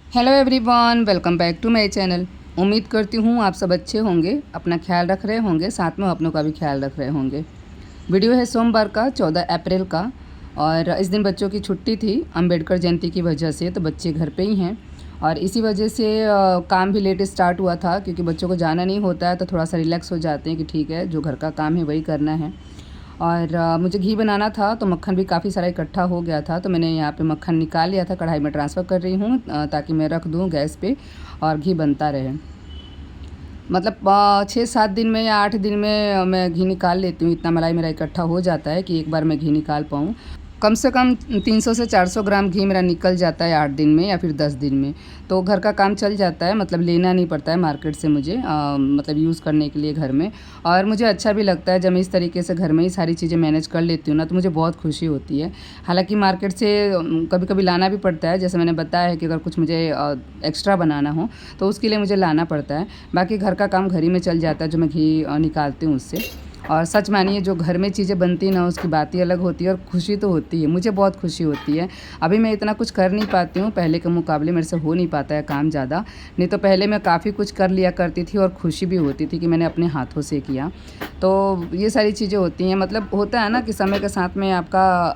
Hello everyone, welcome back to my channel. उम्मीद करती हूँ आप सब अच्छे होंगे, अपना ख्याल रख रहे होंगे, साथ में अपनों का भी ख्याल रख रहे होंगे। वीडियो है सोमवार का 14 अप्रैल का और इस दिन बच्चों की छुट्टी थी अंबेडकर जयंती की वजह से, तो बच्चे घर पे ही हैं और इसी वजह से काम भी लेट स्टार्ट हुआ था क्योंकि बच्चों को जाना नहीं होता है तो थोड़ा सा रिलैक्स हो जाते हैं कि ठीक है जो घर का काम है वही करना है। और मुझे घी बनाना था तो मक्खन भी काफ़ी सारा इकट्ठा हो गया था, तो मैंने यहाँ पे मक्खन निकाल लिया था, कढ़ाई में ट्रांसफ़र कर रही हूँ ताकि मैं रख दूँ गैस पे और घी बनता रहे। मतलब 6-7 दिन में या 8 दिन में मैं घी निकाल लेती हूँ, इतना मलाई मेरा इकट्ठा हो जाता है कि एक बार मैं घी निकाल पाऊँ। कम से कम 300 से 400 ग्राम घी मेरा निकल जाता है 8 दिन में या फिर 10 दिन में, तो घर का काम चल जाता है। मतलब लेना नहीं पड़ता है मार्केट से मुझे, मतलब यूज़ करने के लिए घर में। और मुझे अच्छा भी लगता है जब मैं इस तरीके से घर में ही सारी चीज़ें मैनेज कर लेती हूँ ना, तो मुझे बहुत खुशी होती है। हालांकि मार्केट से कभी कभी लाना भी पड़ता है, जैसे मैंने बताया है कि अगर कुछ मुझे एक्स्ट्रा बनाना हो तो उसके लिए मुझे लाना पड़ता है। बाकी घर का काम घर ही में चल जाता है जो मैं घी निकालती हूँ उससे। और सच मानिए जो घर में चीज़ें बनती ना उसकी बात ही अलग होती है और खुशी तो होती है, मुझे बहुत खुशी होती है। अभी मैं इतना कुछ कर नहीं पाती हूँ, पहले के मुकाबले मेरे से हो नहीं पाता है काम ज़्यादा, नहीं तो पहले मैं काफ़ी कुछ कर लिया करती थी और खुशी भी होती थी कि मैंने अपने हाथों से किया। तो ये सारी चीज़ें होती हैं, मतलब होता है ना कि समय के साथ में आपका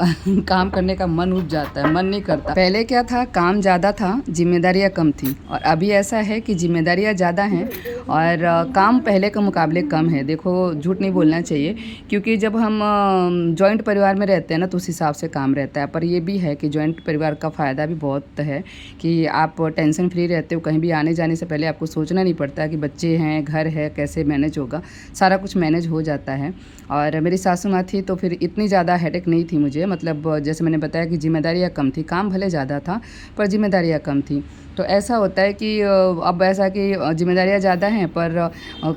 काम करने का मन उठ जाता है, मन नहीं करता। पहले क्या था, काम ज़्यादा था, जिम्मेदारियाँ कम थी, और अभी ऐसा है कि जिम्मेदारियाँ ज़्यादा हैं और काम पहले के मुकाबले कम है। देखो झूठ नहीं बोलना चाहिए, क्योंकि जब हम जॉइंट परिवार में रहते हैं ना तो उस हिसाब से काम रहता है। पर ये भी है कि जॉइंट परिवार का फ़ायदा भी बहुत है कि आप टेंशन फ्री रहते हो, कहीं भी आने जाने से पहले आपको सोचना नहीं पड़ता कि बच्चे हैं, घर है, कैसे मैनेज होगा, सारा कुछ मैनेज हो जाता है। और मेरी सासू माँ थी तो फिर इतनी ज़्यादा हेडेक नहीं थी मुझे, मतलब जैसे मैंने बताया कि जिम्मेदारियाँ कम थी, काम भले ज़्यादा था पर जिम्मेदारियाँ कम थी। तो ऐसा होता है कि अब ऐसा कि जिम्मेदारियाँ ज़्यादा हैं पर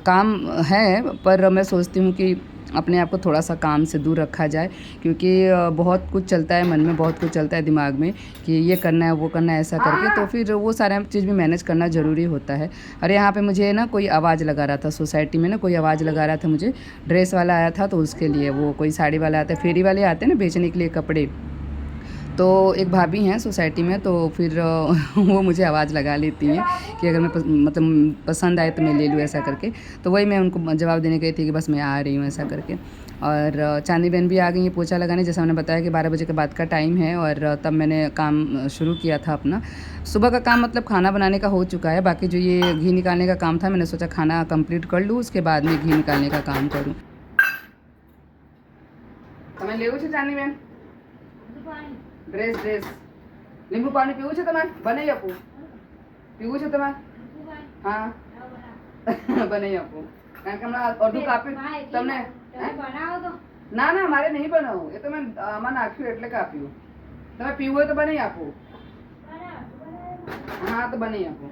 काम है, पर मैं सोचती हूँ कि अपने आप को थोड़ा सा काम से दूर रखा जाए, क्योंकि बहुत कुछ चलता है मन में, बहुत कुछ चलता है दिमाग में कि ये करना है वो करना है ऐसा करके, तो फिर वो सारा चीज़ भी मैनेज करना ज़रूरी होता है। और यहाँ पे मुझे ना कोई आवाज़ लगा रहा था, सोसाइटी में ना कोई आवाज़ लगा रहा था मुझे, ड्रेस वाला आया था तो उसके लिए, वो कोई साड़ी वाला आता है, फेरी वाले आते हैं ना बेचने के लिए कपड़े, तो एक भाभी हैं सोसाइटी में, तो फिर वो मुझे आवाज़ लगा लेती हैं कि अगर मैं मतलब पसंद आए तो मैं ले लूँ ऐसा करके। तो वही मैं उनको जवाब देने गई थी कि बस मैं आ रही हूँ ऐसा करके। और चांदी बहन भी आ गई हैं पोछा लगाने, जैसा मैंने बताया कि 12 बजे के बाद का टाइम है और तब मैंने काम शुरू किया था अपना। सुबह का काम मतलब खाना बनाने का हो चुका है, बाकी जो ये घी निकालने का काम था मैंने सोचा खाना कंप्लीट कर लूँ उसके बाद में घी निकालने का काम करूँ। તમે લેવું છે ચાંદી બેન? ડ્રેસ લીંબુ પાણી પીવું છે તમારે? બનાવી આપું? પીવું છે તમારે? હા બનાવી આપું, કારણ કે હમણાં અડધું કાપ્યું તમને ના ના મારે નહીં બનાવવું, એ તો મેં આમાં નાખ્યું એટલે કાપ્યું. તમે પીવું હોય તો બનાવી આપું? હા તો બનાવી આપું.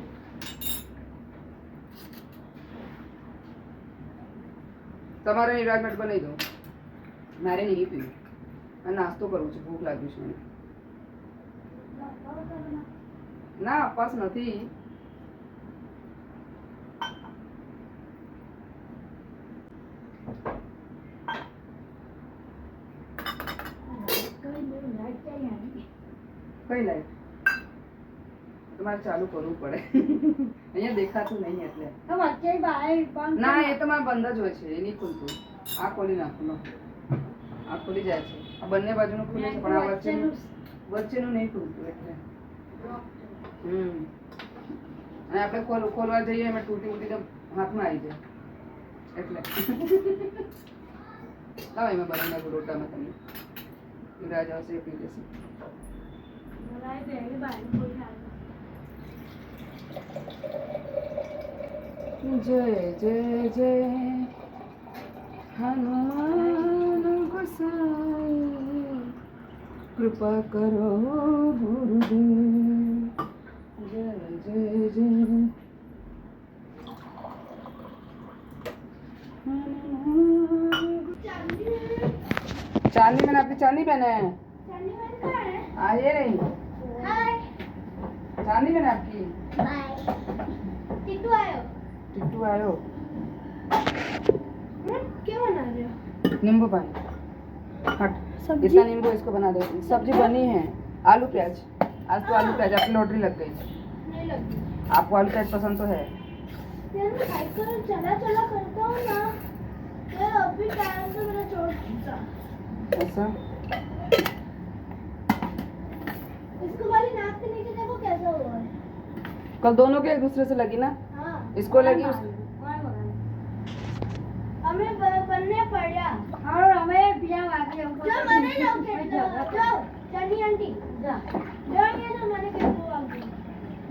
તમારે નિરાજમેટ બનાવી દો, મારે નહીં પીવું, અને નાસ્તો કરવું છે, ભૂખ લાગ્યું છે મને. ના અપાસ નથી. કઈ લાઈટ તમારે ચાલુ કરવું પડે, અહીંયા દેખાતું નહીં એટલે. ના એ તો મારે બંધ જ હોય છે, એ નહીં ખુલતું. આ ખોલી નાખું, આ ખુલી જાય છે, આ બંને બાજુનું ખુલે છે પણ આ વચ્ચેનું નહીં ખુલતું એટલે. અને આપણે ખોલવા જઈએ એમાં તૂટી ઉટી તો હાથમાં આવી જાય એટલે. લાવો એમાં બનાવી નાખું રોટામાં, તમને રાજ આવશે પી જશે. जय जय जय हनुमान गोसाई, कृपा करो गुरुदेव, जय जय जय चांदी मैंने आपकी चांदी पहने हैं, ये नहीं चांदी मैंने आपकी टिट्टू आयो। क्या बना रहे हो? नींबू पानी, हट इतना नींबू इसको बना दे। सब्जी बनी है, आलू प्याज, आज तो आलू प्याज, आपकी लॉटरी लग गई। लगी। आपको आलू चाट पसंद तो है? यार मैं साइकिल चला चला करता हूँ ना, यार अभी टाइम से मेरा चोट खींचा। ऐसा इसको वाली नाक के नीचे देखो कैसा हुआ है। कल दोनों के एक दूसरे से लगी ना? हाँ इसको लगी हमें बनने पड़ा और हमें बिना आगे हमको जो मरे लोग जो चनी आंटी जा जो ये जो मरे के वो आगे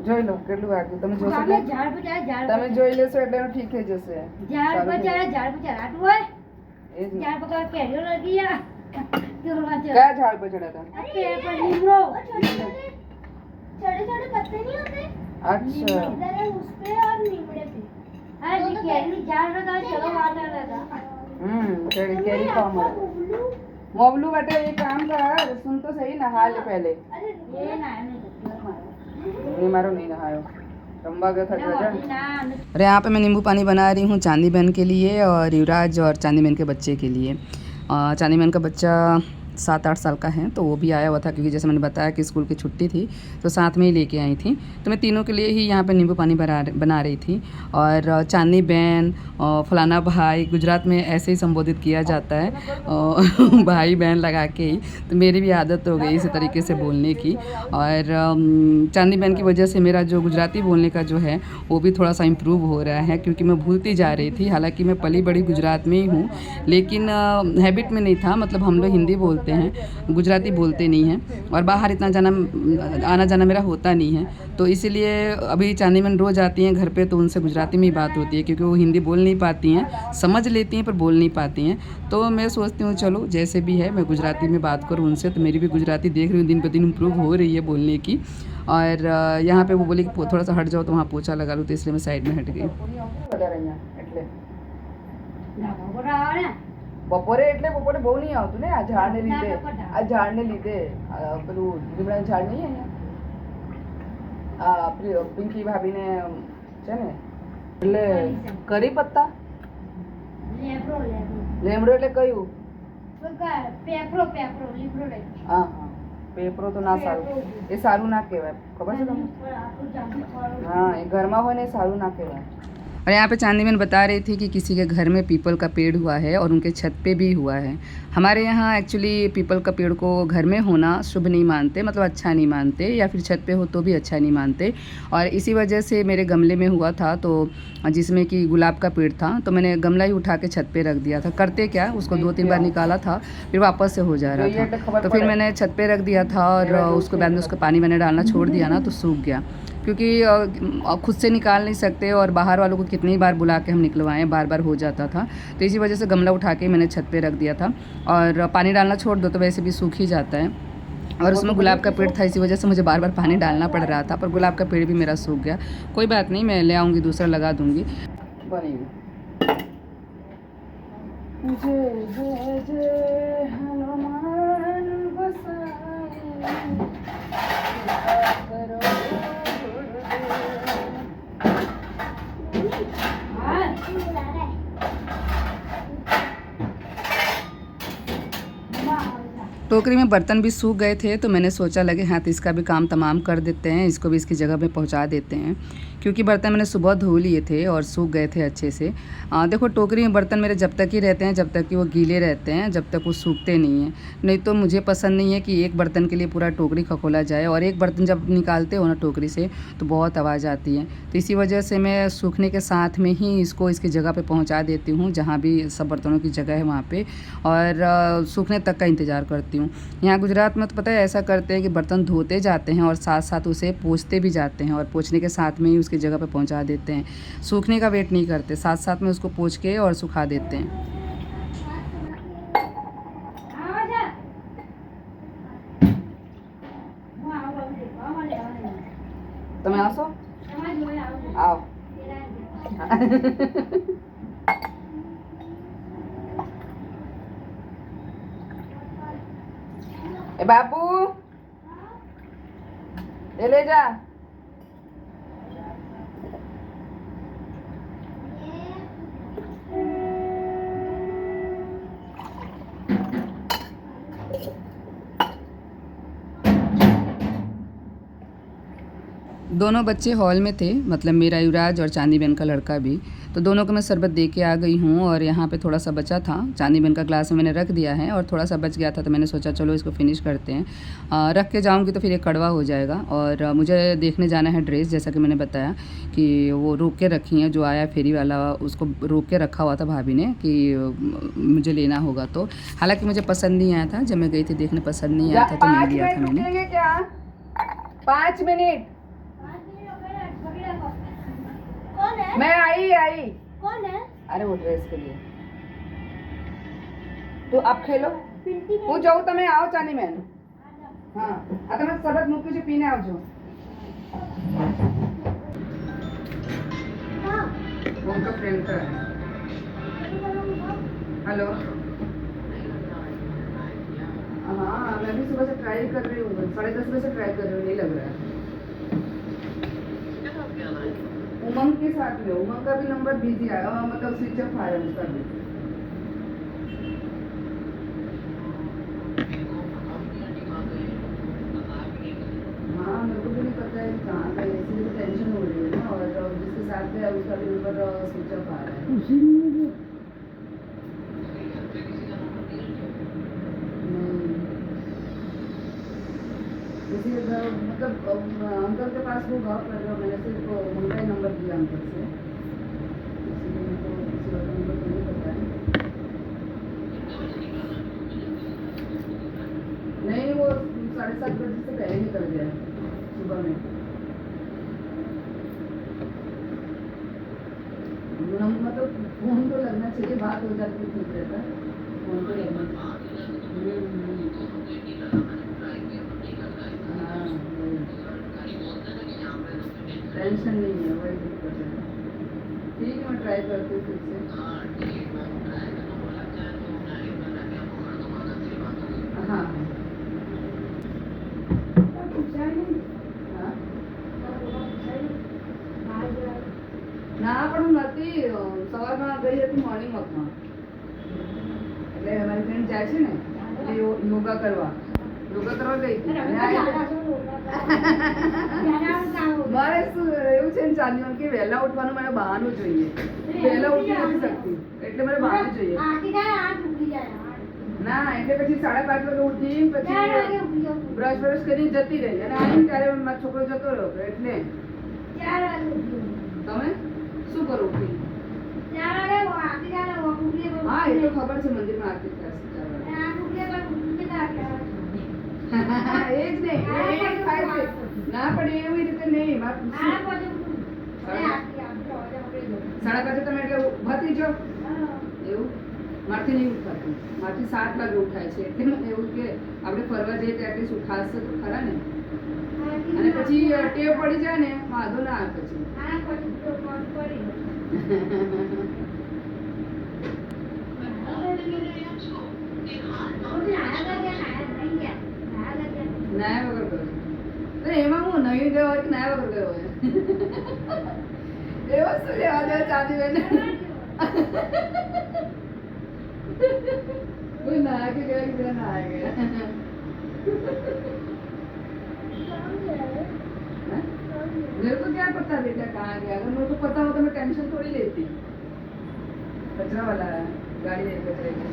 જોઈ લો કેટલું વાગ્યું તમે જોશો આગે ઝાડ પર ઝાડ તમે જોઈ લેશો એટલે ઠીક થઈ જશે ઝાડ પર આટું હોય એ જ ને. ઝાડ પર કેરીઓ લગી આ કયા ઝાડ પર ચડ્યા હતા? पेड़ पर नींबू छोटे छोटे पत्ते नहीं होते अच्छा इधर है उस पे और नींबड़े पे हाँ जी केरी झाड़ लगा चलो वाटर लगा केरी केरी खाओ मत मोबलू बेटे ये काम कर सुन तो सही नहा ले पहले अरे ये ना नहीं मारो नहीं नहायो रंबा गया था गजन अरे यहाँ पे मैं नींबू पानी बना रही हूँ चांदी बहन के लिए और युवराज और चांदी बहन के बच्चे के लिए चांदी बहन का बच्चा 7-8 साल का है तो वो भी आया हुआ था क्योंकि जैसे मैंने बताया कि स्कूल की छुट्टी थी तो साथ में ही लेके आई थी तो मैं तीनों के लिए ही यहाँ पे नींबू पानी बना रही थी और चांदी बहन फलाना भाई गुजरात में ऐसे ही संबोधित किया जाता है भाई बहन लगा के ही तो मेरी भी आदत हो गई इसी तरीके से बोलने की और चांदी बहन की वजह से मेरा जो गुजराती बोलने का जो है वो भी थोड़ा सा इम्प्रूव हो रहा है क्योंकि मैं भूलती जा रही थी हालाँकि मैं पली बड़ी गुजरात में ही हूँ लेकिन हैबिट में नहीं था मतलब हम लोग हिंदी बोलते हैं गुजराती बोलते नहीं हैं और बाहर इतना आना जाना मेरा होता नहीं है तो इसीलिए अभी चांदी बहन रोज़ आती हैं घर पे तो उनसे गुजराती में ही बात होती है क्योंकि वो हिंदी बोल नहीं पाती हैं समझ लेती हैं पर बोल नहीं पाती हैं तो मैं सोचती हूँ चलो जैसे भी है मैं गुजराती में बात करूँ उनसे तो मेरी भी गुजराती देख रही हूँ दिन ब दिन इम्प्रूव हो रही है बोलने की और यहाँ पे वो बोली कि थोड़ा सा हट जाओ तो वहाँ पोछा लगा लूँ तो इसलिए मैं साइड में हट गई બપોરે એટલે બપોરે બહુ નહીં આવતું ને આ ઝાડને લીધે પેલું લીમડાનું ઝાડ નહીં અહીંયા પિંકી ભાભીને છે ને એટલે કરી પત્તા લેમડો એટલે કયું હા હા પેપરો તો ના સારું એ સારું ના કહેવાય ખબર છે તમને હા એ ઘરમાં હોય ને એ સારું ના કહેવાય और यहाँ पे चांदी बहन बता रही थी कि किसी के घर में पीपल का पेड़ हुआ है और उनके छत पे भी हुआ है हमारे यहाँ एक्चुअली पीपल का पेड़ को घर में होना शुभ नहीं मानते मतलब अच्छा नहीं मानते या फिर छत पे हो तो भी अच्छा नहीं मानते और इसी वजह से मेरे गमले में हुआ था तो जिसमें कि गुलाब का पेड़ था तो मैंने गमला ही उठा के छत पे रख दिया था करते क्या उसको 2-3 बार निकाला था फिर वापस से हो जा रहा था तो फिर मैंने छत पे रख दिया था और उसके बाद में उसका पानी मैंने डालना छोड़ दिया ना तो सूख गया क्योंकि खुद से निकाल नहीं सकते और बाहर वालों को कितनी बार बुला के हम निकलवाएं बार बार हो जाता था तो इसी वजह से गमला उठा के मैंने छत पे रख दिया था और पानी डालना छोड़ दो तो वैसे भी सूख ही जाता है और उसमें गुलाब का पेड़ था इसी वजह से मुझे बार बार पानी डालना पड़ रहा था पर गुलाब का पेड़ भी मेरा सूख गया कोई बात नहीं मैं ले आऊँगी दूसरा लगा दूँगी बनेगी टोकरी में बर्तन भी सूख गए थे तो मैंने सोचा लगे हाँ तो इसका भी काम तमाम कर देते हैं इसको भी इसकी जगह पे पहुंचा देते हैं क्योंकि बर्तन मैंने सुबह धो लिए थे और सूख गए थे अच्छे से देखो टोकरी में बर्तन मेरे जब तक ही रहते हैं जब तक कि वो गीले रहते हैं जब तक वो सूखते नहीं हैं नहीं तो मुझे पसंद नहीं है कि एक बर्तन के लिए पूरा टोकरी खखोला जाए और एक बर्तन जब निकालते हो ना टोकरी से तो बहुत आवाज़ आती है तो इसी वजह से मैं सूखने के साथ में ही इसको इसकी जगह पर पहुँचा देती हूँ जहाँ भी सब बर्तनों की जगह है वहाँ पर और सूखने तक का इंतज़ार करती हूँ यहाँ गुजरात में तो पता है ऐसा करते हैं कि बर्तन धोते जाते हैं और साथ साथ उसे पोंछते भी जाते हैं और पोंछने के साथ में ही उसकी जगह पे पहुँचा देते हैं सूखने का वेट नहीं करते साथ साथ में उसको पोंछ के और सुखा देते हैं તમે આવશો આવો ए बाबू ये ले जा दोनों बच्चे हॉल में थे, मतलब मेरा युवराज और चांदी बहन का लड़का भी। तो दोनों को मैं शरबत दे के आ गई हूँ और यहाँ पे थोड़ा सा बचा था, चांदी बहन का ग्लास में मैंने रख दिया है और थोड़ा सा बच गया था तो मैंने सोचा चलो इसको फिनिश करते हैं। रख के जाऊँगी तो फिर ये कड़वा हो जाएगा। और मुझे देखने जाना है ड्रेस, जैसा कि मैंने बताया कि वो रोक के रखी हैं, जो आया फेरी वाला उसको रोक के रखा हुआ था भाभी ने कि मुझे लेना होगा। तो हालांकि मुझे पसंद नहीं आया था, जब मैं गई थी देखने पसंद नहीं आया था तो नहीं लिया था मैंने। क्या 5 मिनट? कौन है? मैं आई। कौन है? अरे वो ड्रेस के लिए तो आप खेलो पिंटी હું જઉં તમે આવો ચાની બેન. હા આ તમે શરબત મૂક્યું છે, પીને આવજો. हाँ वो उनका फ्रेंड का है. हेलो. हाँ मैं भी सुबह से ट्राई कर रही हूँ, 10:30 बजे से ट्राई कर रही हूँ, नहीं लग रहा है. उमंग के साथ में, उमंग का भी नंबर बिजी आया, मतलब स्विच ऑफ आया उसका भी. हाँ मेरे को भी नहीं पता है कहाँ का है, इसलिए तो टेंशन हो रही है ना. और जिसके साथ है उसका भी नंबर स्विच ऑफ आ रहा है. इसी मतलब अंकल के पास होगा, पर मैंने सिर्फ उनका ही नंबर दिया अंकल से, इसलिए मेरे को किसी और का नंबर तो नहीं पता है. नहीं वो 7:30 बजे से पहले निकल गया सुबह में. मतलब फोन तो लगना चाहिए, बात हो जाती ठीक रहता है, फोन तो लगना. टेंशन नहीं है, वही दिक्कत है. ठीक है मैं ट्राई करती हूँ फिर से. हाँ ના પણ હું નથી, સવારમાં ગઈ હતી મોર્નિંગ વોકમાં, એટલે અમારી ફ્રેન્ડ જાય છે ને એટલે યોગા કરવા ગઈ હતી. મારે શું એવું છે ને ચાંદીમાં કે વહેલા ઉઠવાનું મને બહાનું જોઈએ, વહેલા ઉઠી નથી શકતી એટલે મને બહાનું જોઈએ. ના એટલે પછી 5:30 વાગે ઉઠી પછી બ્રશ કરી જતી રહી અને આવીને ત્યારે મારો છોકરો જતો રહ્યો એટલે. તમે શું કરો ઉઠી? હા એ તો ખબર છે, મંદિરમાં આરતી થશે 4 વાગે. એ જ નહીં, એ જ થાય છે. ના પણ એવી રીતે નહીં. 5:30 તમે એટલે ઉભાતી જાઓ એવું? મારથી નહીં ઉઠાતું, મારથી 7 વાગે ઉઠાય છે એટલે મને એવું કે આપણે ફરવા જઈએ તો એટલીસ્ટ ઉઠાશે તો ખરા ને. અને પછી ટેવ પડી જાય ને વાંધો ના આવે પછી. નાયા વગર ગયો તો એમાં હું નહીં ગયો હોય કે નાયા વગર ગયો હોય એવો શું લેવા દેવા ચાંદી બેન? कोई नहा के गया कि बिना नहाया गया? मेरे को क्या पता बेटा कहाँ गया, अगर मेरे को पता हो तो मैं टेंशन थोड़ी लेती. कचरा वाला है, गाड़ी है कचरे की.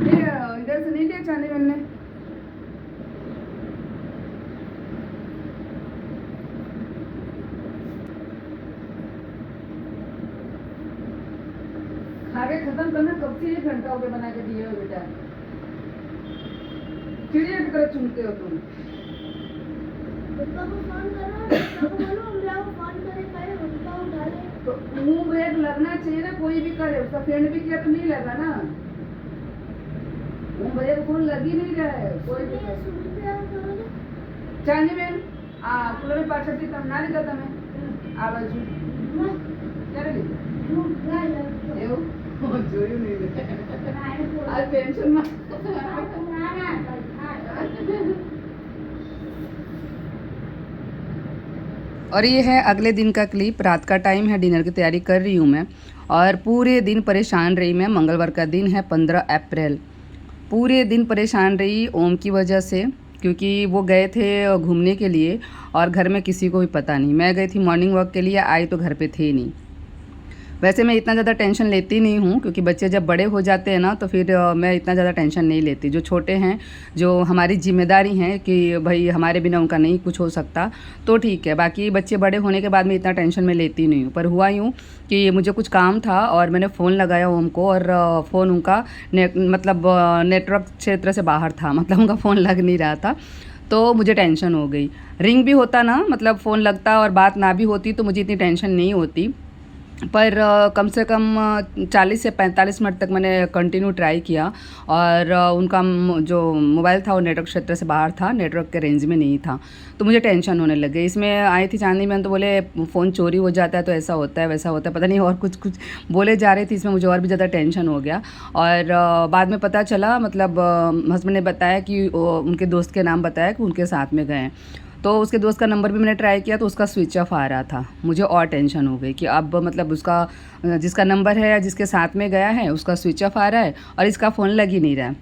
ये इधर से नहीं लिया चांदी बनने. आगे खत्म करना, कब से 1 घंटा हो गया बना के दिए हो बेटा. चिड़िया की तरह चुनते हो तुम. पापा को फोन करो, पापा को बोलो हम लोग फोन करे उनका उठा ले. तो मुंह ब्रेक लगना चाहिए ना, कोई भी करे. उसका फ्रेंड भी किया तो नहीं लगा ना. मुंह ब्रेक फोन लग ही नहीं रहा है कोई भी. चांदी बेन आ કુલર પાછળથી તમે ના લીધા તમે આ બાજુ ક્યારે લીધા એવું? જોયું નહીં આ ટેન્શનમાં. और ये है अगले दिन का क्लिप. रात का टाइम है, डिनर की तैयारी कर रही हूँ मैं और पूरे दिन परेशान रही मैं. मंगलवार का दिन है 15 अप्रैल. पूरे दिन परेशान रही ओम की वजह से. क्योंकि वो गए थे घूमने के लिए और घर में किसी को भी पता नहीं। मैं गई थी मॉर्निंग वॉक के लिए, आई तो घर पे थे ही नहीं। वैसे मैं इतना ज़्यादा टेंशन लेती नहीं हूँ, क्योंकि बच्चे जब बड़े हो जाते हैं ना तो फिर मैं इतना ज़्यादा टेंशन नहीं लेती। जो छोटे हैं, जो हमारी जिम्मेदारी हैं कि भाई हमारे बिना उनका नहीं कुछ हो सकता, तो ठीक है। बाकी बच्चे बड़े होने के बाद में इतना टेंशन मैं लेती नहीं हूँ। पर हुआ यूँ कि मुझे कुछ काम था और मैंने फ़ोन लगाया ओम को, और फ़ोन उनका नेटवर्क क्षेत्र से बाहर था, मतलब उनका फ़ोन लग नहीं रहा था। तो मुझे टेंशन हो गई। रिंग भी होता ना, मतलब फ़ोन लगता और बात ना भी होती तो मुझे इतनी टेंशन नहीं होती। पर कम से कम 40 से 45 मिनट तक मैंने कंटिन्यू ट्राई किया, और उनका जो मोबाइल था वो नेटवर्क क्षेत्र से बाहर था, नेटवर्क के रेंज में नहीं था। तो मुझे टेंशन होने लग गई। इसमें आई थी चांदनी मैम, तो बोले फ़ोन चोरी हो जाता है तो ऐसा होता है वैसा होता है, पता नहीं और कुछ बोले जा रही थी। इसमें मुझे और भी ज़्यादा टेंशन हो गया। और बाद में पता चला, मतलब हस्बैंड ने बताया कि उनके दोस्त के नाम बताया कि उनके साथ में गए हैं। तो उसके दोस्त का नंबर भी मैंने ट्राई किया तो उसका स्विच ऑफ आ रहा था। मुझे और टेंशन हो गई कि अब मतलब उसका जिसका नंबर है या जिसके साथ में गया है उसका स्विच ऑफ आ रहा है और इसका फ़ोन लग ही नहीं रहा है।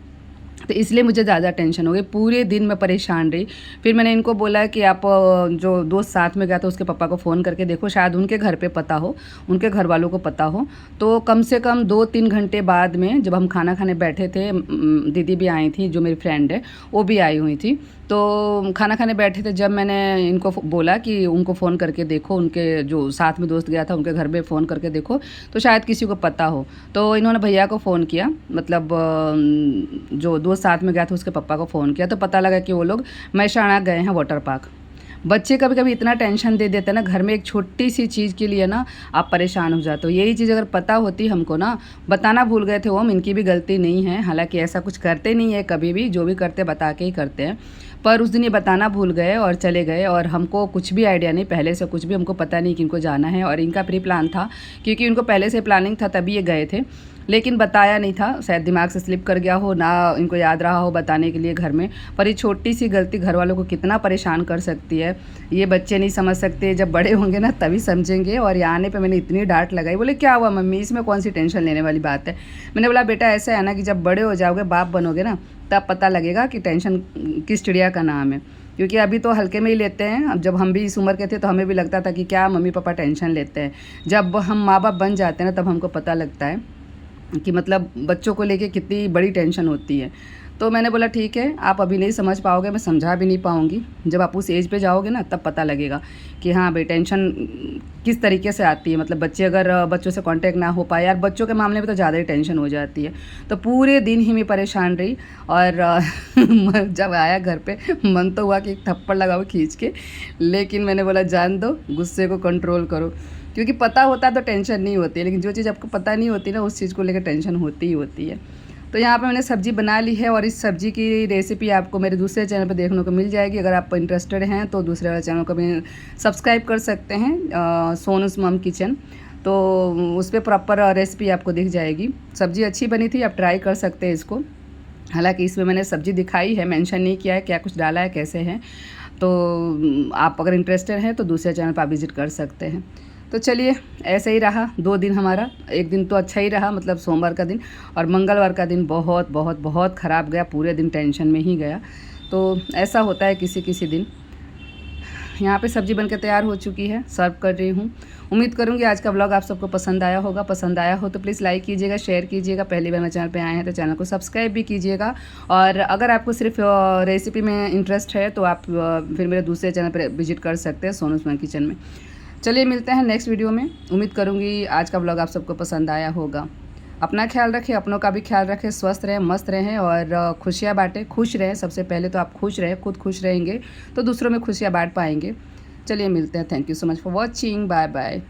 तो इसलिए मुझे ज़्यादा टेंशन हो गई। पूरे दिन मैं परेशान रही। फिर मैंने इनको बोला कि आप जो दोस्त साथ में गया था उसके पापा को फ़ोन करके देखो, शायद उनके घर पे पता हो, उनके घर वालों को पता हो। तो कम से कम 2-3 घंटे बाद में जब हम खाना खाने बैठे थे, दीदी भी आई थी, जो मेरी फ्रेंड है वो भी आई हुई थी। तो खाना खाने बैठे थे, जब मैंने इनको बोला कि उनको फ़ोन करके देखो, उनके जो साथ में दोस्त गया था उनके घर में फ़ोन करके देखो तो शायद किसी को पता हो। तो इन्होंने भैया को फ़ोन किया, मतलब जो दोस्त साथ में गया था उसके पापा को फ़ोन किया, तो पता लगा कि वो लोग मैशाणा गए हैं वाटर पार्क। बच्चे कभी कभी इतना टेंशन दे देते हैं ना, घर में एक छोटी सी चीज़ के लिए ना आप परेशान हो जाते हो। यही चीज़ अगर पता होती हमको ना, बताना भूल गए थे ओम, इनकी भी गलती नहीं है, हालांकि ऐसा कुछ करते नहीं है कभी भी, जो भी करते बता के ही करते हैं। पर उस दिन ये बताना भूल गए और चले गए, और हमको कुछ भी आइडिया नहीं, पहले से कुछ भी हमको पता नहीं कि इनको जाना है। और इनका प्री प्लान था, क्योंकि उनको पहले से प्लानिंग था तभी ये गए थे, लेकिन बताया नहीं था, शायद दिमाग से स्लिप कर गया हो, ना इनको याद रहा हो बताने के लिए घर में। पर ये छोटी सी गलती घर वालों को कितना परेशान कर सकती है, ये बच्चे नहीं समझ सकते। जब बड़े होंगे ना तभी समझेंगे। और यहाँ आने पे मैंने इतनी डांट लगाई, बोले क्या हुआ मम्मी, इसमें कौन सी टेंशन लेने वाली बात है। मैंने बोला बेटा ऐसा है ना कि जब बड़े हो जाओगे, बाप बनोगे ना, तब पता लगेगा कि टेंशन किस चिड़िया का नाम है। क्योंकि अभी तो हल्के में ही लेते हैं। अब जब हम भी इस उम्र के थे तो हमें भी लगता था कि क्या मम्मी पापा टेंशन लेते हैं। जब हम माँ बाप बन जाते हैं ना तब हमको पता लगता है कि मतलब बच्चों को लेके कितनी बड़ी टेंशन होती है। तो मैंने बोला ठीक है, आप अभी नहीं समझ पाओगे, मैं समझा भी नहीं पाऊँगी। जब आप उस एज पे जाओगे ना तब पता लगेगा कि हाँ भाई टेंशन किस तरीके से आती है। मतलब बच्चे अगर बच्चों से कांटेक्ट ना हो पाए, यार बच्चों के मामले में तो ज़्यादा ही टेंशन हो जाती है। तो पूरे दिन ही मैं परेशान रही। और जब आया घर पे मन तो हुआ कि एक थप्पड़ लगाओ खींच के, लेकिन मैंने बोला जान दो, गुस्से को कंट्रोल करो। क्योंकि पता होता तो टेंशन नहीं होती है, लेकिन जो चीज़ आपको पता नहीं होती ना उस चीज़ को लेकर टेंशन होती ही होती है। तो यहाँ पे मैंने सब्ज़ी बना ली है, और इस सब्ज़ी की रेसिपी आपको मेरे दूसरे चैनल पे देखने को मिल जाएगी। अगर आप इंटरेस्टेड हैं तो दूसरे वाले चैनल को भी सब्सक्राइब कर सकते हैं, सोनूस मम किचन। तो उस पर प्रॉपर रेसिपी आपको दिख जाएगी। सब्ज़ी अच्छी बनी थी, आप ट्राई कर सकते हैं इसको। हालांकि इसमें मैंने सब्ज़ी दिखाई है, मेंशन नहीं किया है क्या कुछ डाला है कैसे है। तो आप अगर इंटरेस्टेड हैं तो दूसरे चैनल पर आप विज़िट कर सकते हैं। तो चलिए ऐसे ही रहा 2 दिन हमारा। एक दिन तो अच्छा ही रहा, मतलब सोमवार का दिन, और मंगलवार का दिन बहुत बहुत बहुत ख़राब गया, पूरे दिन टेंशन में ही गया। तो ऐसा होता है किसी किसी दिन। यहाँ पे सब्ज़ी बनकर तैयार हो चुकी है, सर्व कर रही हूँ। उम्मीद करूँगी आज का व्लॉग आप सबको पसंद आया होगा। पसंद आया हो तो प्लीज़ लाइक कीजिएगा, शेयर कीजिएगा। पहली बार मेरे चैनल पे आए हैं तो चैनल को सब्सक्राइब भी कीजिएगा। और अगर आपको सिर्फ रेसिपी में इंटरेस्ट है तो आप फिर मेरे दूसरे चैनल पर विजिट कर सकते हैं, सोनूस मम किचन में। चलिए मिलते हैं नेक्स्ट वीडियो में। उम्मीद करूँगी आज का व्लॉग आप सबको पसंद आया होगा। अपना ख्याल रखें, अपनों का भी ख्याल रखें, स्वस्थ रहें, मस्त रहें और खुशियाँ बांटें। खुश रहें, सबसे पहले तो आप खुश रहें, खुद खुश रहेंगे तो दूसरों में खुशियाँ बांट पाएंगे। चलिए मिलते हैं। Thank you so much for watching. Bye bye.